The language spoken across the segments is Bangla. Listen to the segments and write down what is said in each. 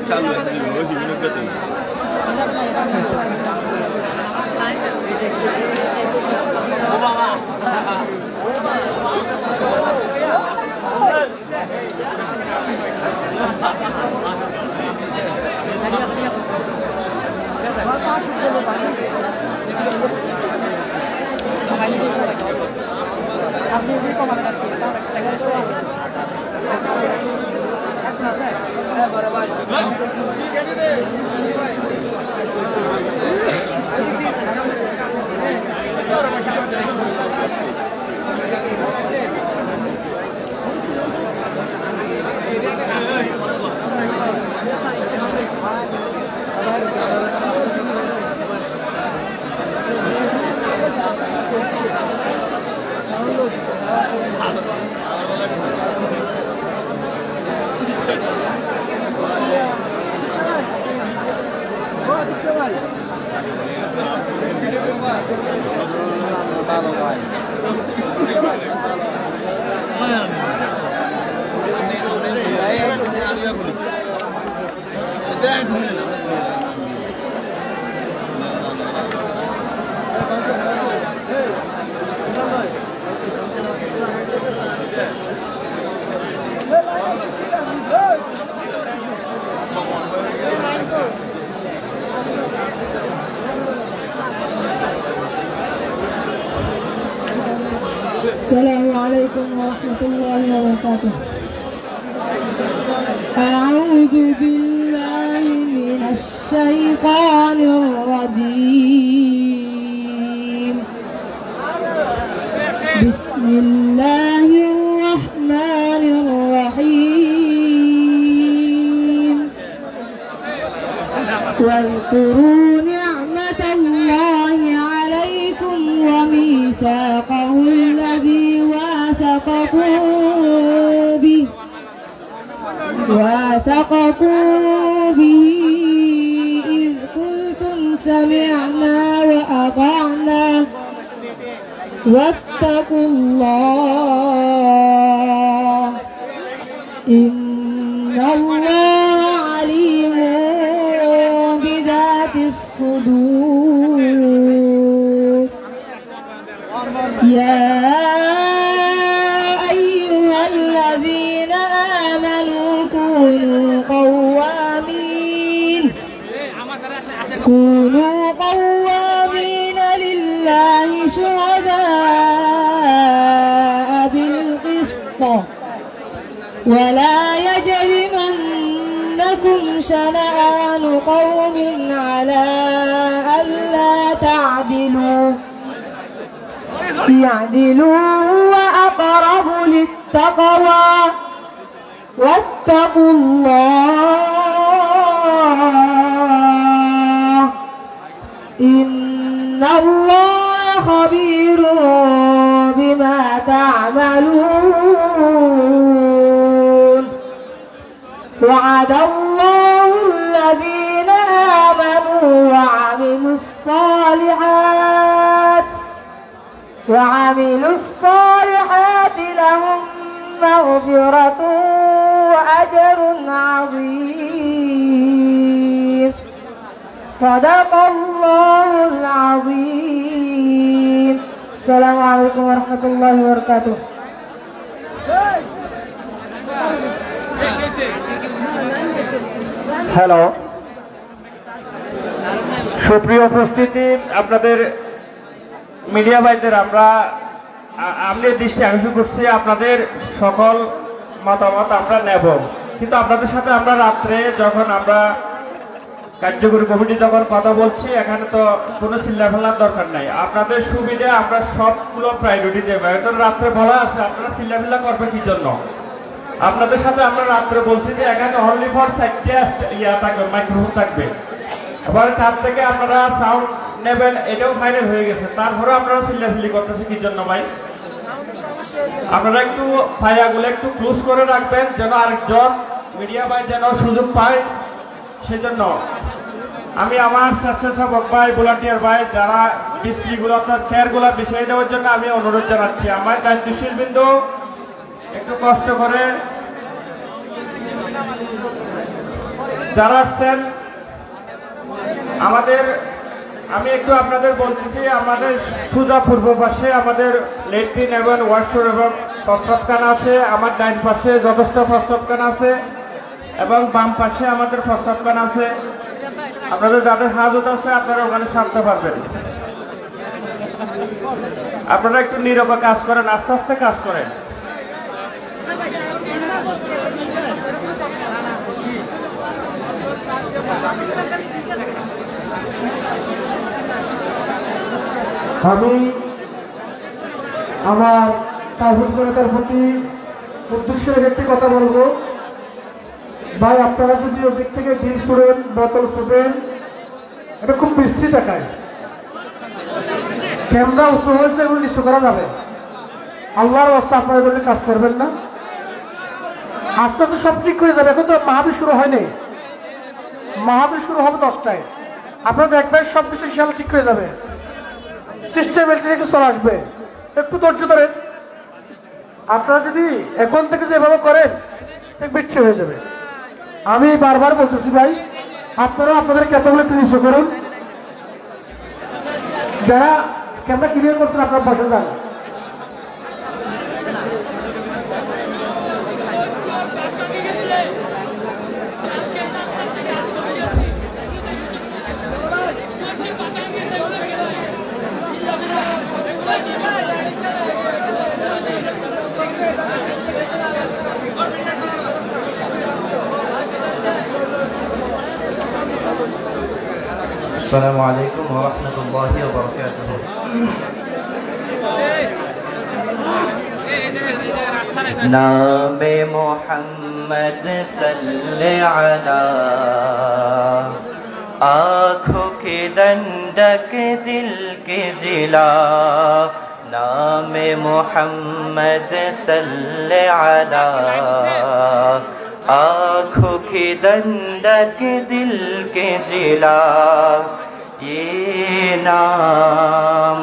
चालू है السلام عليكم ورحمة الله وبركاته. أعوذ بالله من الشيطان الرجيم. بسم الله الرحمن الرحيم. واذكروا نعمة الله عليكم وميثاقه الذي واثقكم به إذ قلتم سمعنا وأطعنا واتقوا الله إن الله عليم بذات الصدور. يا أيها الذين آمنوا كونوا قوامين لله شهداء بالقسط ولا يجرمنكم شنآن قوم على ألا تعدلوا اعدلوا هو أقرب للتقوى واتقوا الله إن الله خبير بما تعملون. وعد الله الذين آمنوا وعملوا الصالحات لهم مغفرة وأجر عظيم. صدق الله العظيم. السلام عليكم ورحمة الله وبركاته. হ্যালো, সুপ্রিয় উপস্থিতি, আপনাদের মিডিয়া ভাইদের আমি দৃষ্টি আকর্ষণ করছি। আপনাদের সকল মতামত আমরা নেব, কিন্তু আপনাদের সাথে আমরা রাত্রে যখন আমরা কার্যকরী কমিটি যখন কথা বলছি, এখানে তো কোনো চিল্লাফেলার দরকার নাই। আপনাদের সুবিধে আমরা সবগুলো প্রায়োরিটি দেবো। এখন রাত্রে বলা আছে, আপনারা চিল্লাফেলা করবে কি জন্য? আপনাদের সাথে আমরা রাত্রে বলছি যে এখানে অনলি ফর 4টা ইয়া থাকবে, মাইক্রোফোন থাকবে। এবারে তার থেকে আপনারা সাউন্ড নেবেন, এটাও ফাইনাল হয়ে গেছে। তারপরে আপনারা চিল্লাচিল্লি করতেছে কি জন্য ভাই? আপনারা একটু ফায়াগুলো একটু ক্লোজ করে রাখবেন যেন আরেকজন মিডিয়া ভাই যেন সুযোগ পায়। সেজন্য আমি আমার স্বেচ্ছাসেবক ভাই, ভলান্টিয়ার ভাই যারা বিশ্রীগুলো অর্থাৎ খেয়ারগুলো বিষয় দেওয়ার জন্য আমি অনুরোধ জানাচ্ছি। আমার দায়িত্বশীল বিন্দু একটু কষ্ট করে যারা আসছেন আমাদের, আমি একটু আপনাদের বলতেছি, আমাদের সোজা পূর্ব পাশে আমাদের লেট্রিন এবং ওয়াশরুম এবং প্রস্রাবখানা আছে। আমার ডাইন পাশে যথেষ্ট প্রস্রাবখানা আছে এবং বাম পাশে আমাদের প্রস্রাবখানা আছে। আপনাদের যাদের হাজত আছে আপনারা ওখানে সারতে পারবেন। আপনারা একটু নীরবে কাজ করেন, আস্তে আস্তে কাজ করেন। আমি আমার তাহিদ জনতার প্রতি উদ্দেশ্য রেখে কথা বলবো। ভাই আপনারা যদি ওদিক থেকে বিল ছুড়েন, বোতল ছুড়বেন, এটা খুব বৃষ্টি দেখায়। ক্যামেরা উঁচু হয়েছে, এগুলো নিচু করা যাবে। আল্লাহর অবস্থা আপনারা যদি কাজ করবেন না, আস্তে আস্তে সব ঠিক হয়ে যাবে। এখন তো মাহফিল শুরু হয়নি, মাহফিল শুরু হবে 10টায়। আপনারা দেখবেন সব কিছু ইনশাআল্লাহ ঠিক হয়ে যাবে। সিস্টেম একটু চলে আসবে, একটু ধৈর্য ধরেন। আপনারা যদি এখন থেকে যেভাবে করেন ঠিক বিচ্ছিন্ন হয়ে যাবে। আমি বারবার বলতেছি ভাই, আপনারা আপনাদের ক্যাটাগুলো একটু নিচু করুন। যারা ক্যামেরা ক্লিয়ার করছেন আপনারা বসে যান। السلام عليكم ورحمة الله وبركاته. نام محمد صلی علی آنکھوں کی دندک دل کی ضلع. نام محمد صلی علی آنکھوں کی دندک دل کے ضلع. یہ نام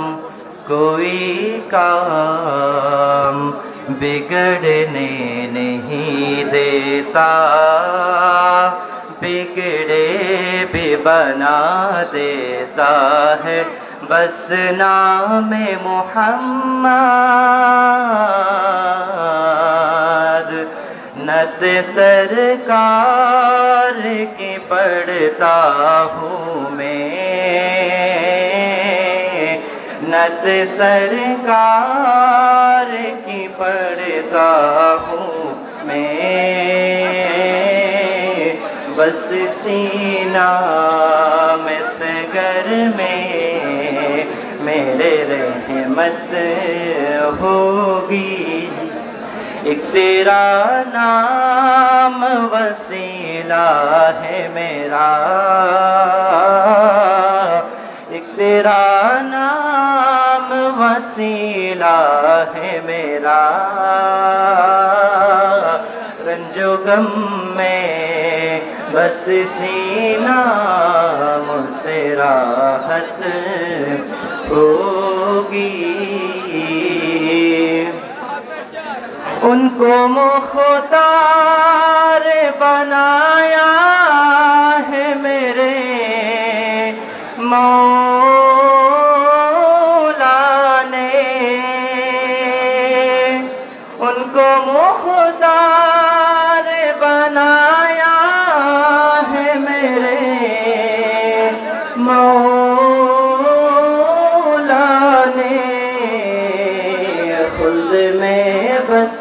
کوئی کام بگڑنے نہیں دیتا, بگڑے بھی بنا دیتا ہے بس نام محمد. نعت سرکار کی پڑھتا ہوں میں, نعت سرکار کی پڑھتا ہوں میں. بس سینہ میں سگر میں میرے رحمت ہوگی. ایک تیرا نام وسیلہ ہے میرا, ایک تیرا نام وسیلہ ہے میرا. رنج و غم میں بس سینہ مجھ سے راحت ہوگی. ان کو مختار بنایا ہے میرے مولا نے, ان کو مختار بنایا ہے میرے مولا نے. خلد میں بس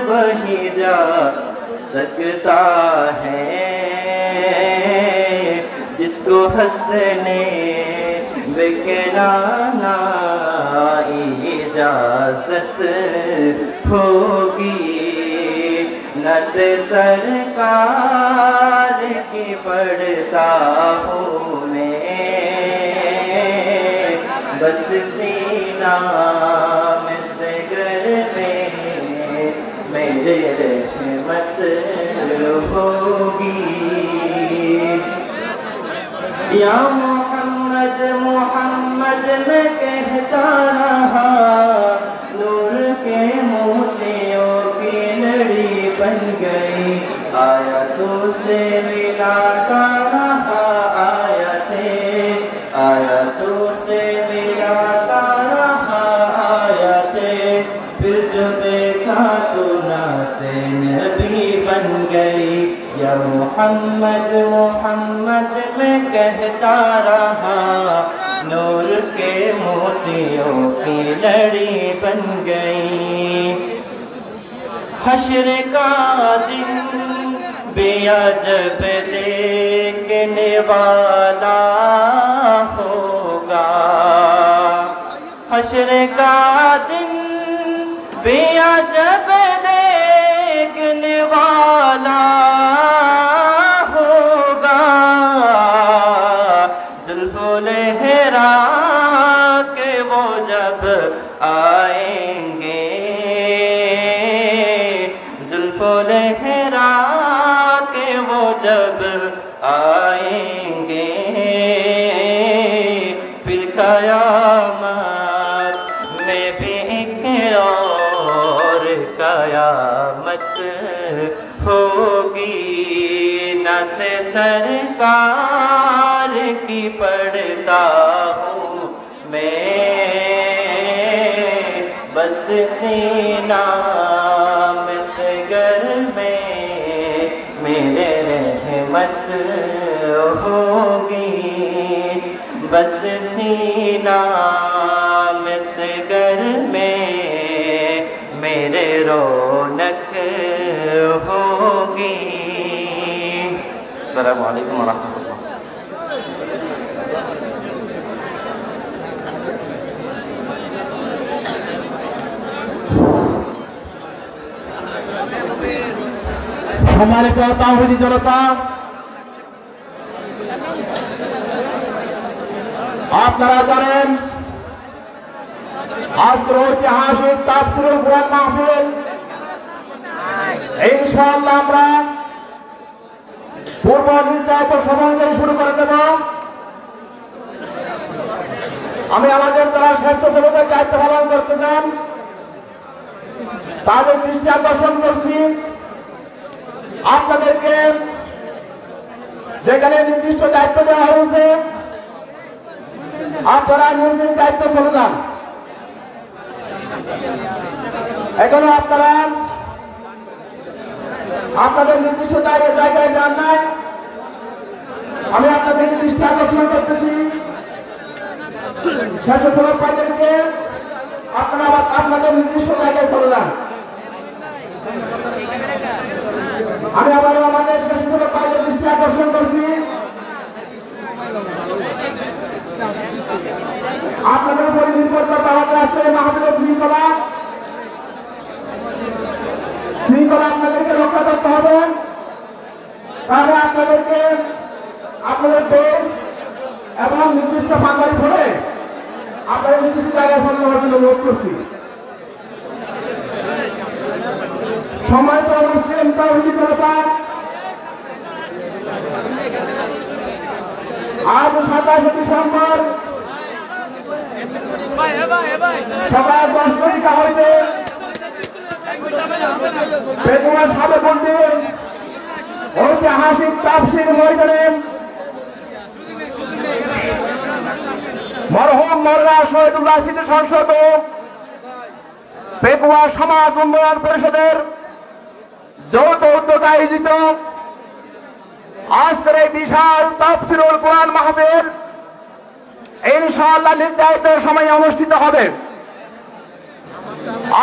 وہی جا سکتا ہے جس کو ہنسنے بکنانا اجازت ہوگی. नत सरकार की पढ़ता हूँ मैं, बस सीना में से घर में मेरे रहमत होगी। या मोहम्मद मोहम्मद मैं कहता रहा, नूर के मोतियों की लड़ी बन गई। आयतों से मिलाता रहा आयतों से मिलाता रहा आयतें, फिर जो देखा तो नाते नबी बन गई। या मोहम्मद मोहम्मद मैं कहता रहा, नूर के मोतियों की लड़ी बन गई। हश्र का दिन बेअजब देखने वाला होगा, हश्र का दिन बेअजब देखने वाला होगा। जुल्फ़ो लहरा के वो जब आएंगे, जुल्फ़ो लहरा के वो जब आएंगे, फिर कयामत में भी एक और कयामत होगी। नत सरकार की पढ़ता हूँ मैं, बस सीना में से घर में मेरे रहमत होगी। बस सीना में से घर में मेरे रौनक होगी। अस्सलामु अलैकुम व रहमतुल्लाह। সম্মানিত তাওহীদি জনতা, আপনারা জানেন আজকের ঐতিহাসিক তাফসীরুল কুরআন মাহফিল ইনশাআল্লাহ আমরা পূর্ব নির্ধারিত সময় অনুযায়ী শুরু করে দেব। আমি আমাদের যারা স্বেচ্ছাসেবকের দায়িত্ব পালন করতেছেন তাদের দৃষ্টি আকর্ষণ করছি, আপনাদেরকে যেখানে নির্দিষ্ট দায়িত্ব দেওয়া হয়েছে আপনারা নিজ নিজ দায়িত্ব চলে যান। এখনো আপনারা আপনাদের নির্দিষ্ট জায়গায় যান নাই, আমি আপনাদেরকে দৃষ্টি আকর্ষণ করতেছি। স্বেচ্ছাসেবক ভাইদেরকে আপনারা আপনাদের নির্দিষ্ট জায়গায় চলে যান। আমি আবারও আমাদের স্বেচ্ছাসেবক ভাইদের দৃষ্টি আকর্ষণ করছি, আপনাদের উপরে নির্ভর করতে আমাদের আসলে মাহফিলের শৃঙ্খলা আপনাদেরকে রক্ষা করতে হবে। তাহলে আপনাদেরকে আপনাদের দেশ এবং নির্দিষ্ট বাঙালি ধরে আপনাদের নির্দিষ্ট জায়গায় চলে যাওয়ার জন্য অনুরোধ করছি। সম্মানিত মুসলিম তাওহীদি জনতা, আজ 27 ডিসেম্বর সকাল 10টা হইতে পেকুয়া সাবেকুদ্দিন ঐতিহাসিক তাফসীর ময়দানে মরহুম মোল্লা শহীদুল্লাহ স্মৃতি সংসদ ও পেকুয়া সমাজ উন্নয়ন পরিষদের যৌথ উদ্যোগে আয়োজিত আজকের এই বিশাল তাফসীরুল কুরআন মাহফিল ইনশাআল্লাহ নির্ধারিত সময়ে অনুষ্ঠিত হবে।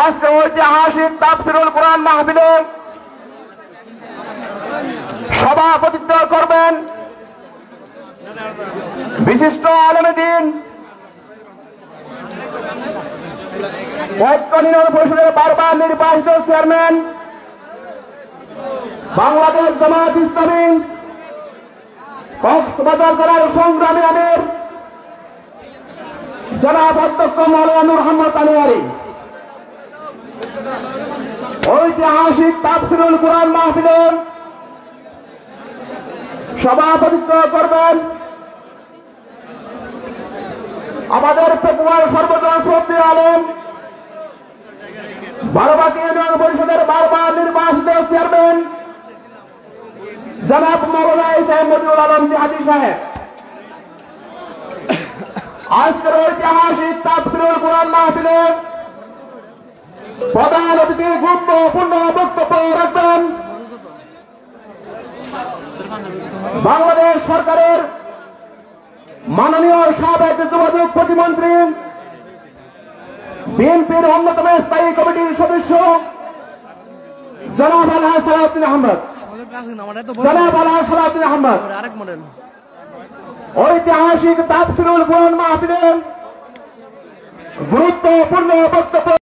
আজকে ঐতিহাসিক তাফসীরুল কুরআন মাহফিলে সভাপতিত্ব করবেন বিশিষ্ট আলেম দ্বীন ঐক্য নির্মাণ পরিষদের বারবার নির্বাচিত চেয়ারম্যান বাংলাদেশ জামায়াত ইসলামী কক্সবাজার জেলার সংগ্রামী আমির জনাব অধ্যক্ষ মাওলানা নূর আহমদ আনোয়ারী ঐতিহাসিক তাফসীরুল কুরআন মাহফিলের সভাপতিত্ব করবেন আমাদের পেকুয়ার সর্বজন শ্রদ্ধেয় আলেম বারবাকি ইউনিয়ন পরিষদের বারবার নির্বাচিত চেয়ারম্যান জনাব মাওলানা ইসহাক মতিউল আলম জিহাদি সাহেব। আজকের ঐতিহাসিক তাফসীরুল কুরআন মাহফিলে প্রধান অতিথি গুরুত্বপূর্ণ বক্তব্য রাখবেন বাংলাদেশ সরকারের মাননীয় সাবেক যোগাযোগ প্রতিমন্ত্রী, বিএনপির অন্যতম স্থায়ী কমিটির সদস্য জনাব আলহাজ সালাউদ্দিন আহমদ। জনাব আলহাজ সালাউদ্দিন আহমদ ঐতিহাসিক তাফসীরুল কুরআন মাহফিলে গুরুত্বপূর্ণ বক্তব্য